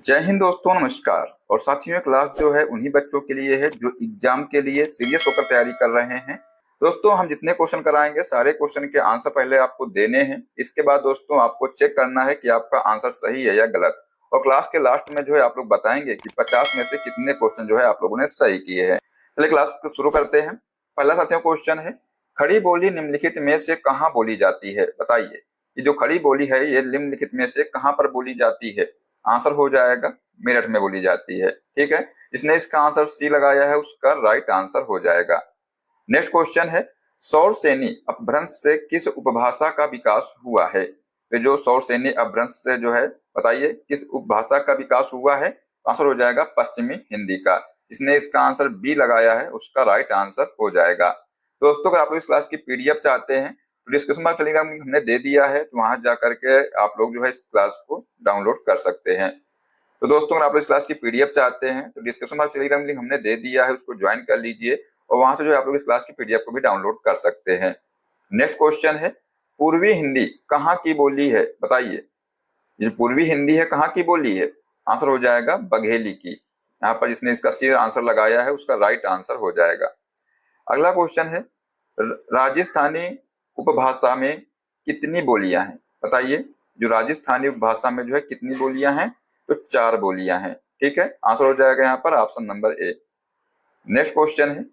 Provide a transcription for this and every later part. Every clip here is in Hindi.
जय हिंद दोस्तों, नमस्कार। और साथियों, ये क्लास जो है उन्हीं बच्चों के लिए है जो एग्जाम के लिए सीरियस होकर तैयारी कर रहे हैं। दोस्तों, हम जितने क्वेश्चन कराएंगे सारे क्वेश्चन के आंसर पहले आपको देने हैं। इसके बाद दोस्तों आपको चेक करना है कि आपका आंसर सही है या गलत। और क्लास के लास्ट में जो है आप लोग बताएंगे कि 50 में से कितने क्वेश्चन जो है आप लोगों ने सही किए हैं। चलिए क्लास को शुरू करते हैं। पहला साथियों क्वेश्चन है, खड़ी बोली निम्नलिखित में से कहाँ बोली जाती है? बताइए, ये जो खड़ी बोली है ये निम्नलिखित में से कहाँ पर बोली जाती है? आंसर हो जाएगा मेरठ में बोली जाती है। ठीक है, जिसने इसका आंसर सी लगाया है उसका राइट आंसर हो जाएगा। नेक्स्ट क्वेश्चन है, सौर सैनी अपभ्रंश से किस उपभाषा का विकास हुआ है? तो जो सौर सैनी अपभ्रंश से जो है, बताइए किस उपभाषा का विकास हुआ है? आंसर हो जाएगा पश्चिमी हिंदी का। जिसने इसका आंसर बी लगाया है उसका राइट आंसर हो जाएगा। दोस्तों, अगर आप लोग इस क्लास की पीडीएफ चाहते हैं तो डिस्क्रिप्शन में टेलीग्राम लिंक हमने दे दिया है, तो वहां जाकर के आप लोग जो है इस क्लास को डाउनलोड कर सकते हैं। तो दोस्तों, अगर आप इस क्लास की पीडीएफ चाहते हैं तो डिस्क्रिप्शन में टेलीग्राम लिंक हमने दे दिया है, उसको ज्वाइन कर लीजिए और वहां से जो है आप लोग इस क्लास की पीडीएफ को भी डाउनलोड कर सकते हैं। नेक्स्ट क्वेश्चन है, पूर्वी हिंदी कहाँ की बोली है? बताइए, ये पूर्वी हिंदी है कहाँ की बोली है? आंसर हो जाएगा बघेली की। यहाँ पर जिसने इसका सी आंसर लगाया है उसका राइट आंसर हो जाएगा। अगला क्वेश्चन है, राजस्थानी उपभाषा में कितनी बोलियां हैं? बताइए, जो राजस्थानी उपभाषा में जो है कितनी बोलियां हैं? तो 4 बोलियां हैं। ठीक है, आंसर हो जाएगा यहाँ पर option number A. Next question है,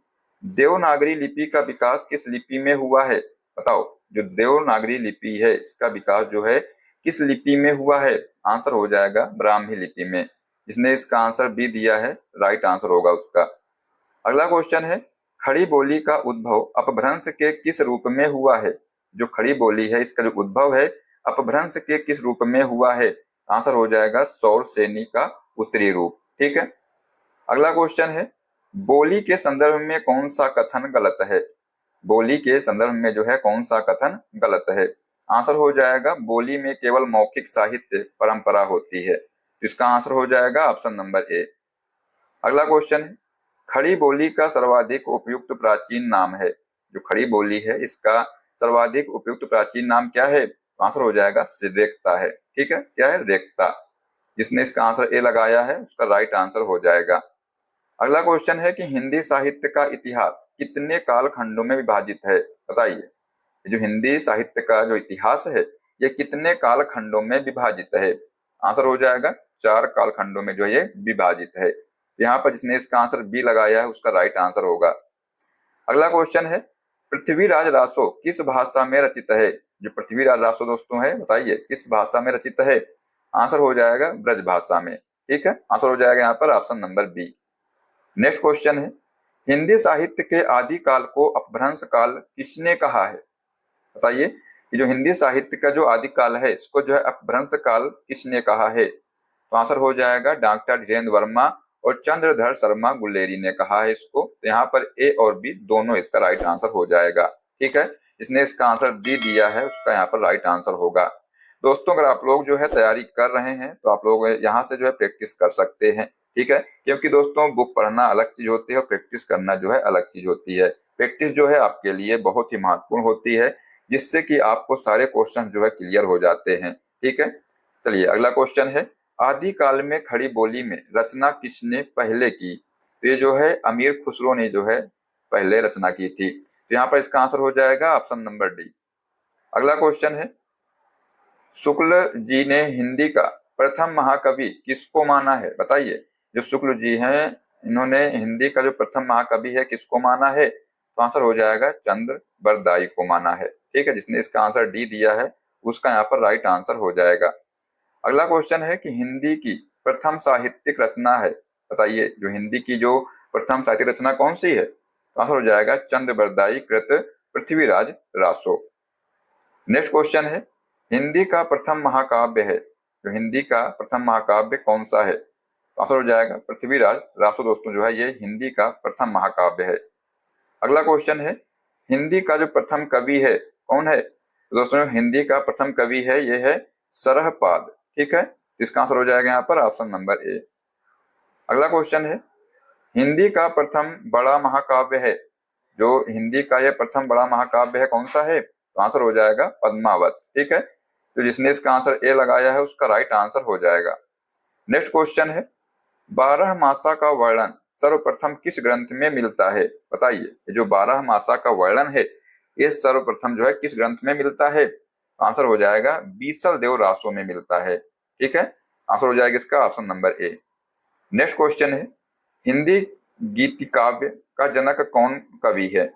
देवनागरी लिपि का विकास किस लिपि में हुआ है? बताओ, जो देवनागरी लिपि है इसका विकास जो है किस लिपि में हुआ है? आंसर हो जाएगा ब्राह्मी लिपि में। जिसने इसका आंसर बी दिया है राइट आंसर होगा उसका। अगला क्वेश्चन है, खड़ी बोली का उद्भव अपभ्रंश के किस रूप में हुआ है? जो खड़ी बोली है इसका जो उद्भव है अपभ्रंश के किस रूप में हुआ है? आंसर हो जाएगा सौर सैनी का उत्तरी रूप। ठीक है। अगला क्वेश्चन है, बोली के संदर्भ में कौन सा कथन गलत है? बोली के संदर्भ में जो है कौन सा कथन गलत है? आंसर हो जाएगा बोली में केवल मौखिक साहित्य परंपरा होती है। इसका आंसर हो जाएगा ऑप्शन नंबर ए। अगला क्वेश्चन है, खड़ी बोली का सर्वाधिक उपयुक्त प्राचीन नाम है? जो खड़ी बोली है इसका सर्वाधिक उपयुक्त प्राचीन नाम क्या है? आंसर हो जाएगा रेख्ता है। ठीक है, क्या है? रेख्ता। जिसने इसका आंसर ए लगाया है उसका राइट आंसर हो जाएगा। अगला क्वेश्चन है कि हिंदी साहित्य का इतिहास कितने कालखंडों में विभाजित है? बताइए, जो हिंदी साहित्य का जो इतिहास है ये कितने कालखंडों में विभाजित है? आंसर हो जाएगा 4 कालखंडों में जो ये विभाजित है। यहाँ पर जिसने इसका आंसर बी लगाया है उसका राइट आंसर होगा। अगला क्वेश्चन है, पृथ्वीराज रासो किस भाषा में रचित है? जो पृथ्वीराज रासो दोस्तों है, बताइए किस भाषा में रचित है? आंसर हो जाएगा ब्रज भाषा में। ठीक है, आंसर हो जाएगा यहाँ पर option number B. Next question है, हिंदी साहित्य के आदि काल को अपभ्रंश काल किसने कहा है? बताइए, ये जो हिंदी साहित्य का जो आदि काल है इसको जो है अपभ्रंश काल किसने कहा है? तो आंसर हो जाएगा डॉक्टर धीरेन्द्र वर्मा और चंद्रधर शर्मा गुलेरी ने कहा है इसको। तो यहाँ पर ए और बी दोनों इसका राइट आंसर हो जाएगा। ठीक है, जिसने इसका आंसर डी दिया है उसका यहाँ पर राइट आंसर होगा। दोस्तों, अगर आप लोग जो है तैयारी कर रहे हैं तो आप लोग यहाँ से जो है प्रैक्टिस कर सकते हैं। ठीक है, क्योंकि दोस्तों बुक पढ़ना अलग चीज होती है और प्रैक्टिस करना जो है अलग चीज होती है। प्रैक्टिस जो है आपके लिए बहुत ही महत्वपूर्ण होती है, जिससे कि आपको सारे क्वेश्चन जो है क्लियर हो जाते हैं। ठीक है, चलिए अगला क्वेश्चन है, आदिकाल में खड़ी बोली में रचना किसने पहले की? तो ये जो है अमीर खुसरो ने जो है पहले रचना की थी। तो यहाँ पर इसका आंसर हो जाएगा ऑप्शन नंबर डी। अगला क्वेश्चन है, शुक्ल जी ने हिंदी का प्रथम महाकवि किसको माना है? बताइए, जो शुक्ल जी हैं इन्होंने हिंदी का जो प्रथम महाकवि है किसको माना है? तो आंसर हो जाएगा चंद्र बरदाई को माना है। ठीक है, जिसने इसका आंसर डी दिया है उसका यहाँ पर राइट आंसर हो जाएगा। अगला क्वेश्चन है कि हिंदी की प्रथम साहित्यिक रचना है। बताइए, जो हिंदी की जो प्रथम साहित्यिक रचना कौन सी है? तो आंसर हो जाएगा चंद्र बरदाई कृत पृथ्वीराज रासो। नेक्स्ट क्वेश्चन है, हिंदी का प्रथम महाकाव्य है? जो हिंदी का प्रथम महाकाव्य कौन सा है? आंसर हो जाएगा पृथ्वीराज रासो। दोस्तों, जो है ये हिंदी का प्रथम महाकाव्य है। अगला क्वेश्चन है, हिंदी का जो प्रथम कवि है कौन है? तो दोस्तों, हिंदी का प्रथम कवि है ये है सरहपाद। ठीक है, इसका आंसर हो जाएगा यहाँ पर ऑप्शन नंबर ए। अगला क्वेश्चन है, हिंदी का प्रथम बड़ा महाकाव्य है? जो हिंदी का यह प्रथम बड़ा महाकाव्य है कौन सा है? तो आंसर हो जाएगा पद्मावत। ठीक है, तो जिसने इसका आंसर ए लगाया है उसका राइट आंसर हो जाएगा। नेक्स्ट क्वेश्चन है, 12 मासा का वर्णन सर्वप्रथम किस ग्रंथ में मिलता है? बताइए, ये जो 12 मासा का वर्णन है ये सर्वप्रथम जो है किस ग्रंथ में मिलता है? आंसर हो जाएगा बीसल देव रासो में मिलता है। ठीक है, आंसर हो जाएगा इसका option number A. Next question है, हिंदी गीति काव्य का जनक कौन कवि है?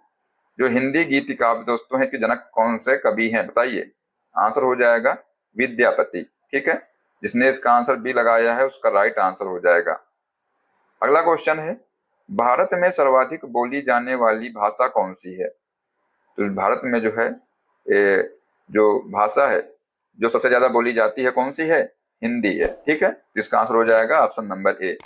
जो हिंदी गीति काव्य दोस्तों है, इसके जनक कौन से कवि हैं? बताइए, आंसर हो जाएगा विद्यापति। ठीक है, जिसने इसका आंसर बी लगाया है उसका राइट आंसर हो जाएगा। अगला क्वेश्चन है, भारत में सर्वाधिक बोली जाने वाली भाषा कौन सी है? तो भारत में जो है जो भाषा है जो सबसे ज्यादा बोली जाती है कौन सी है? हिंदी है। ठीक है, इसका आंसर हो जाएगा ऑप्शन नंबर ए।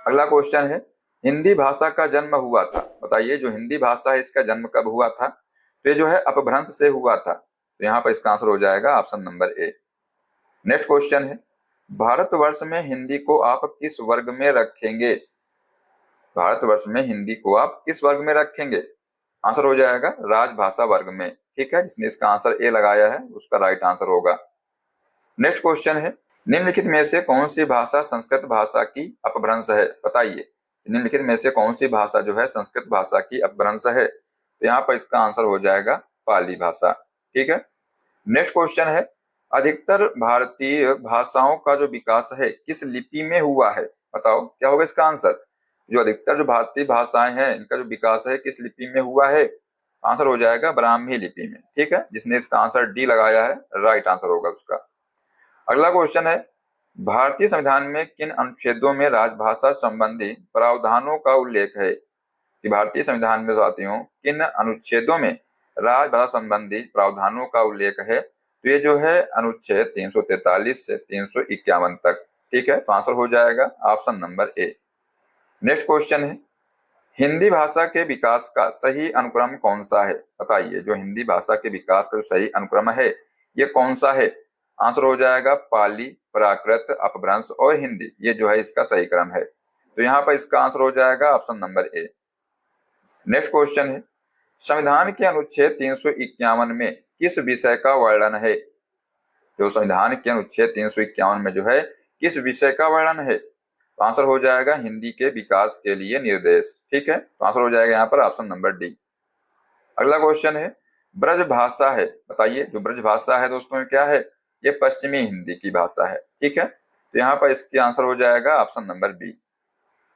अगला क्वेश्चन है, हिंदी भाषा का जन्म हुआ था, बताइए जो हिंदी भाषा है इसका जन्म कब हुआ था? तो ये जो है अपभ्रंश से हुआ था, तो यहाँ पर इसका आंसर हो जाएगा option number A. Next question है, भारतवर्ष में हिंदी को आप किस वर्ग में रखेंगे? भारतवर्ष में हिंदी को आप किस वर्ग में रखेंगे? आंसर हो जाएगा राजभाषा वर्ग में। ठीक है, जिसने इसका आंसर ए लगाया है उसका राइट आंसर होगा। नेक्स्ट क्वेश्चन है, निम्नलिखित में से कौन सी भाषा संस्कृत भाषा की अपभ्रंश है? बताइए, निम्नलिखित में से कौन सी भाषा जो है संस्कृत भाषा की अपभ्रंश है? तो यहाँ पर इसका आंसर हो जाएगा पाली भाषा। ठीक है, नेक्स्ट क्वेश्चन है, अधिकतर भारतीय भाषाओं का जो विकास है किस लिपि में हुआ है? बताओ क्या होगा इसका आंसर? जो अधिकतर जो भारतीय भाषाएं हैं इनका जो विकास है किस लिपि में हुआ है? आंसर हो जाएगा ब्राह्मी लिपि में। ठीक है, जिसने इसका आंसर डी लगाया है राइट आंसर होगा उसका। अगला क्वेश्चन है, भारतीय संविधान में किन अनुच्छेदों में राजभाषा संबंधी प्रावधानों का उल्लेख है? कि भारतीय संविधान में साथियों किन अनुच्छेदों में राजभाषा संबंधी प्रावधानों का उल्लेख है? तो ये जो है अनुच्छेद 343 से 351 तक। ठीक है, तो आंसर हो जाएगा option number A. Next question है, हिंदी भाषा के विकास का सही अनुक्रम कौन सा है? बताइए, जो हिंदी भाषा के विकास का जो सही अनुक्रम है ये कौन सा है? आंसर हो जाएगा पाली, प्राकृत, अपभ्रंश और हिंदी, ये जो है इसका सही क्रम है। तो यहाँ पर इसका आंसर हो जाएगा option number A. Next question है, संविधान के अनुच्छेद 351 में किस विषय का वर्णन है? जो संविधान के अनुच्छेद 351 में जो है किस विषय का वर्णन है? तो आंसर हो जाएगा हिंदी के विकास के लिए निर्देश। ठीक है, तो आंसर हो जाएगा यहाँ पर ऑप्शन नंबर डी। अगला क्वेश्चन है, ब्रज भाषा है, बताइए जो ब्रज भाषा है दोस्तों क्या है? ये पश्चिमी हिंदी की भाषा है। ठीक है, तो यहाँ पर इसकी आंसर हो जाएगा ऑप्शन नंबर बी।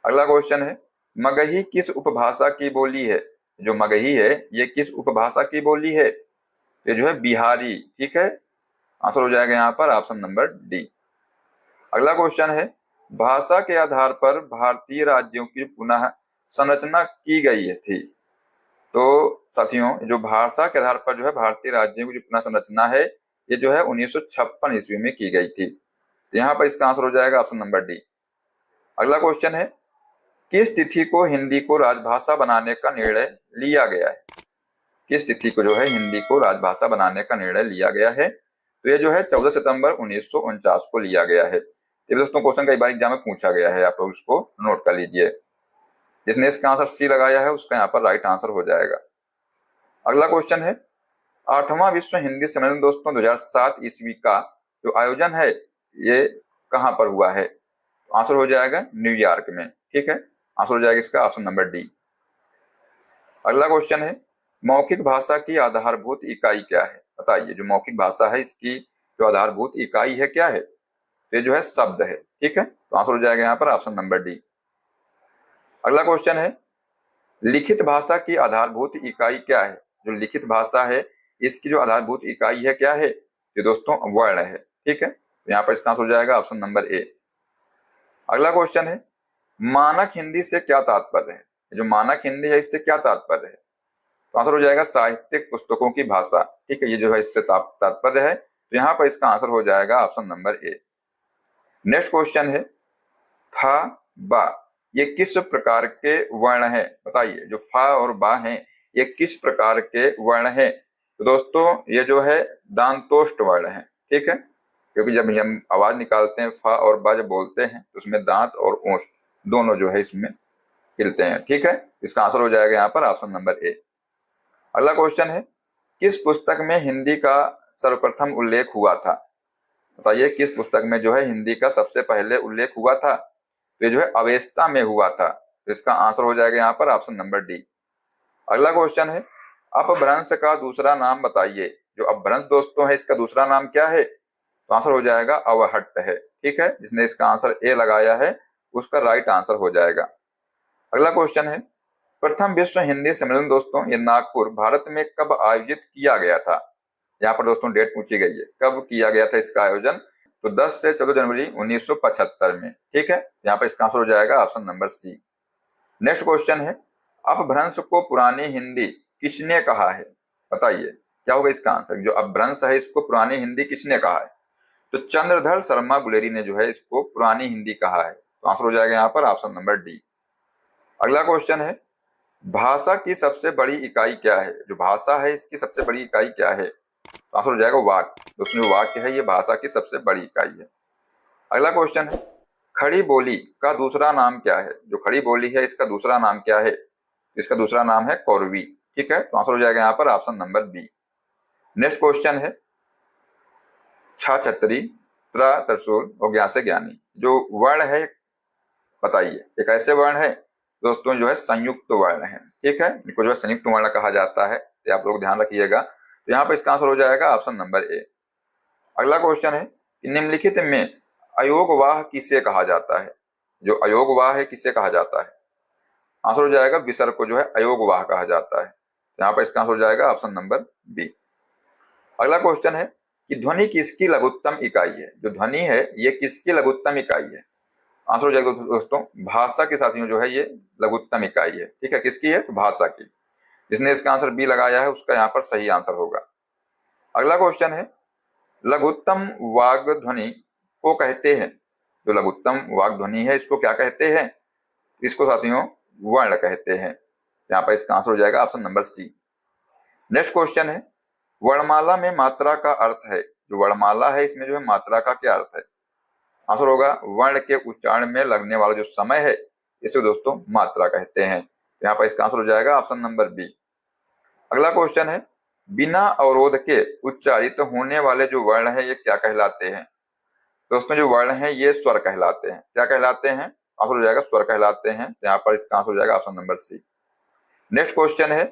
अगला क्वेश्चन है, मगही किस उपभाषा की बोली है? जो मगही है ये किस उपभाषा की बोली है? ये जो है बिहारी। ठीक है, आंसर हो जाएगा यहाँ पर ऑप्शन नंबर डी। अगला क्वेश्चन है, भाषा के आधार पर भारतीय राज्यों की पुनः संरचना की गई थी। तो साथियों जो भाषा के आधार पर जो है भारतीय राज्यों की जो पुनः संरचना है ये जो है 1956 ईस्वी में की गई थी। तो यहाँ पर इसका आंसर हो जाएगा ऑप्शन नंबर डी। अगला क्वेश्चन है, किस तिथि को हिंदी को राजभाषा बनाने का निर्णय लिया गया है? किस तिथि को जो है हिंदी को राजभाषा बनाने का निर्णय लिया गया है? तो ये जो है 14 सितंबर 1949 को लिया गया है। ये दोस्तों क्वेश्चन कई बार एग्जाम में पूछा गया है, आप उसको नोट कर लीजिए। जिसने इसका आंसर सी लगाया है उसका यहाँ पर राइट आंसर हो जाएगा। अगला क्वेश्चन है, 8वां विश्व हिंदी सम्मेलन दोस्तों 2007 ईस्वी का जो आयोजन है ये कहाँ पर हुआ है? आंसर हो जाएगा न्यूयॉर्क में। ठीक है, आंसर हो जाएगा इसका ऑप्शन नंबर डी। अगला क्वेश्चन है, मौखिक भाषा की आधारभूत इकाई क्या है? बताइए जो मौखिक भाषा है इसकी जो आधारभूत इकाई है क्या है? ये जो है शब्द है। ठीक है, तो आंसर हो जाएगा यहाँ पर ऑप्शन नंबर डी। अगला क्वेश्चन है, लिखित भाषा की आधारभूत इकाई क्या है? जो लिखित भाषा है इसकी जो आधारभूत इकाई है क्या है? ये दोस्तों वर्ण है। ठीक है, तो यहाँ पर इसका आंसर हो जाएगा ऑप्शन नंबर ए। अगला क्वेश्चन है, मानक हिंदी से क्या तात्पर्य है? जो मानक हिंदी है इससे क्या तात्पर्य है? तो आंसर हो जाएगा साहित्यिक पुस्तकों की भाषा। ठीक है, ये जो है इससे तात्पर्य है, तो यहाँ पर इसका आंसर हो जाएगा option number A. Next question है, फा बा ये किस प्रकार के वर्ण है? बताइए जो फा और बा हैं ये किस प्रकार के वर्ण है? तो दोस्तों ये जो है दांतोष्ट वर्ण है। ठीक है, क्योंकि जब हम आवाज निकालते हैं फा और बा जब बोलते हैं तो उसमें दांत और ओष्ठ दोनों जो है इसमें हिलते हैं। ठीक है, इसका आंसर हो जाएगा यहाँ पर ऑप्शन नंबर ए। अगला क्वेश्चन है, किस पुस्तक में हिंदी का सर्वप्रथम उल्लेख हुआ था? बताइए किस पुस्तक में जो है हिंदी का सबसे पहले उल्लेख हुआ था? तो ये जो है अवेस्ता में हुआ था। तो इसका आंसर हो जाएगा यहाँ पर ऑप्शन नंबर डी। अगला क्वेश्चन है, अपभ्रंश का दूसरा नाम बताइए। जो अपभ्रंश दोस्तों है, इसका दूसरा नाम क्या है? तो आंसर हो जाएगा अवहट्ट है। ठीक है, जिसने इसका आंसर ए लगाया है उसका राइट आंसर हो जाएगा। अगला क्वेश्चन है, प्रथम विश्व हिंदी सम्मेलन दोस्तों ये नागपुर भारत में कब आयोजित किया गया था? यहाँ पर दोस्तों डेट पूछी गई है, कब किया गया था इसका आयोजन? तो 10 से 14 जनवरी 1975 में। ठीक है, यहाँ पर इसका आंसर हो जाएगा option number C. Next question है, अपभ्रंश को पुरानी हिंदी किसने कहा है? बताइए क्या होगा इसका आंसर। जो अपभ्रंश है इसको पुरानी हिंदी किसने कहा है? तो चंद्रधर शर्मा गुलेरी ने जो है इसको पुरानी हिंदी कहा है। तो आंसर हो जाएगा यहाँ पर ऑप्शन नंबर डी। अगला क्वेश्चन है, भाषा की सबसे बड़ी इकाई क्या है? जो भाषा है इसकी सबसे बड़ी इकाई क्या है? तो आंसर हो जाएगा वाक्य। दोस्तों जो वाक्य है ये भाषा की सबसे बड़ी इकाई है। अगला क्वेश्चन है, खड़ी बोली का दूसरा नाम क्या है? जो खड़ी बोली है इसका दूसरा नाम क्या है? इसका दूसरा नाम है कौरवी। ठीक है, तो आंसर हो जाएगा यहाँ पर option number B. Next question है, छ छतरी त्र त्रिशूल और ज्ञा से ज्ञानी जो वर्ण है बताइए। एक ऐसे वर्ण है दोस्तों जो है संयुक्त वर्ण है। ठीक है, इनको जो है संयुक्त वर्ण कहा जाता है, तो आप लोग ध्यान रखिएगा। तो यहाँ पर इसका आंसर हो जाएगा ऑप्शन नंबर ए। अगला क्वेश्चन है कि निम्नलिखित में अयोगवाह किसे कहा जाता है? जो अयोगवाह है किसे कहा जाता है? आंसर हो जाएगा विसर्ग को जो है अयोगवाह कहा जाता है। यहाँ पर इसका आंसर हो जाएगा ऑप्शन नंबर बी। अगला क्वेश्चन है कि ध्वनि किसकी लघुत्तम इकाई है? जो ध्वनि है ये किसकी लघुत्तम इकाई है? आंसर हो जाएगा दोस्तों भाषा के साथियों जो है ये लघुत्तम इकाई है। ठीक है, किसकी है? तो भाषा की। जिसने इसका आंसर बी लगाया है उसका यहाँ पर सही आंसर होगा। अगला क्वेश्चन है, लघुत्तम वाग ध्वनि को कहते हैं। जो लघुत्तम वाग ध्वनि है इसको क्या कहते हैं? इसको साथियों वर्ण कहते हैं। यहाँ पर इसका आंसर हो जाएगा option number C. Next question है, वर्णमाला में मात्रा का अर्थ है। जो वर्णमाला है इसमें जो है मात्रा का क्या अर्थ है? आंसर होगा वर्ण के उच्चारण में लगने वाला जो समय है इसे दोस्तों मात्रा कहते हैं। यहाँ पर इसका आंसर हो जाएगा ऑप्शन नंबर बी। अगला क्वेश्चन है, बिना अवरोध के उच्चारित होने वाले जो वर्ण है ये क्या कहलाते हैं? दोस्तों जो वर्ण है ये स्वर कहलाते हैं। क्या कहलाते हैं? आंसर हो जाएगा स्वर कहलाते हैं। तो यहाँ पर इसका आंसर हो जाएगा option number C. Next question है,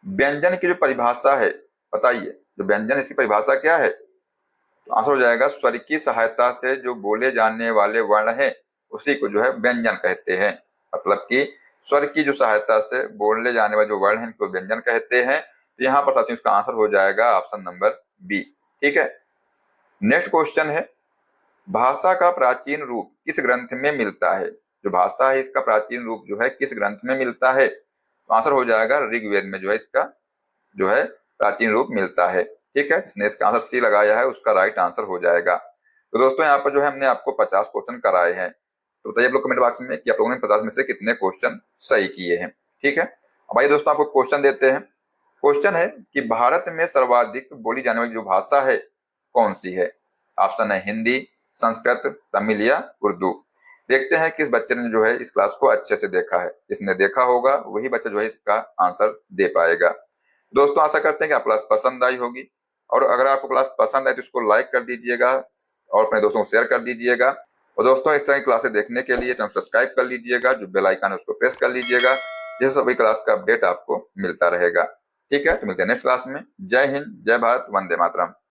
व्यंजन की जो परिभाषा है बताइए। जो व्यंजन इसकी परिभाषा क्या है? तो आंसर हो जाएगा स्वर की सहायता से जो बोले जाने वाले वर्ण है उसी को जो है व्यंजन कहते हैं। मतलब कि स्वर की जो सहायता से बोले जाने वाले जो वर्ण है इनको व्यंजन कहते हैं। तो यहाँ पर साथियों इसका आंसर हो जाएगा ऑप्शन नंबर बी। ठीक है, नेक्स्ट क्वेश्चन है, भाषा का प्राचीन रूप किस ग्रंथ में मिलता है? जो भाषा है इसका प्राचीन रूप जो है किस ग्रंथ में मिलता है? तो आंसर हो जाएगा ऋग्वेद में जो है इसका जो है प्राचीन रूप मिलता है। ठीक है, जिसने इसका आंसर सी लगाया है उसका राइट आंसर हो जाएगा। तो दोस्तों यहाँ पर जो है हमने आपको 50 क्वेश्चन कराए हैं। तो बताइए आप लोग कमेंट बॉक्स में कि आप लोगों ने 50 में से कितने क्वेश्चन सही किए हैं। ठीक है, अब आइए दोस्तों आपको क्वेश्चन देते हैं। क्वेश्चन है कि भारत में सर्वाधिक बोली जाने वाली जो भाषा है कौन सी है? ऑप्शन है हिंदी, संस्कृत, तमिल या उर्दू। देखते हैं किस बच्चे ने जो है इस क्लास को अच्छे से देखा है। जिसने देखा होगा वही बच्चा जो है इसका आंसर दे पाएगा। दोस्तों आशा करते हैं कि आपको क्लास पसंद आई होगी, और अगर आपको क्लास पसंद आए तो इसको लाइक कर दीजिएगा और अपने दोस्तों को शेयर कर दीजिएगा। और दोस्तों इस तरह की क्लासेस देखने के लिए चैनल सब्सक्राइब कर लीजिएगा, जो बेल आइकन है उसको प्रेस कर लीजिएगा, जिससे सभी क्लास का अपडेट आपको मिलता रहेगा। ठीक है, तो मिलते हैं नेक्स्ट क्लास में। जय हिंद, जय भारत, वंदे मातरम।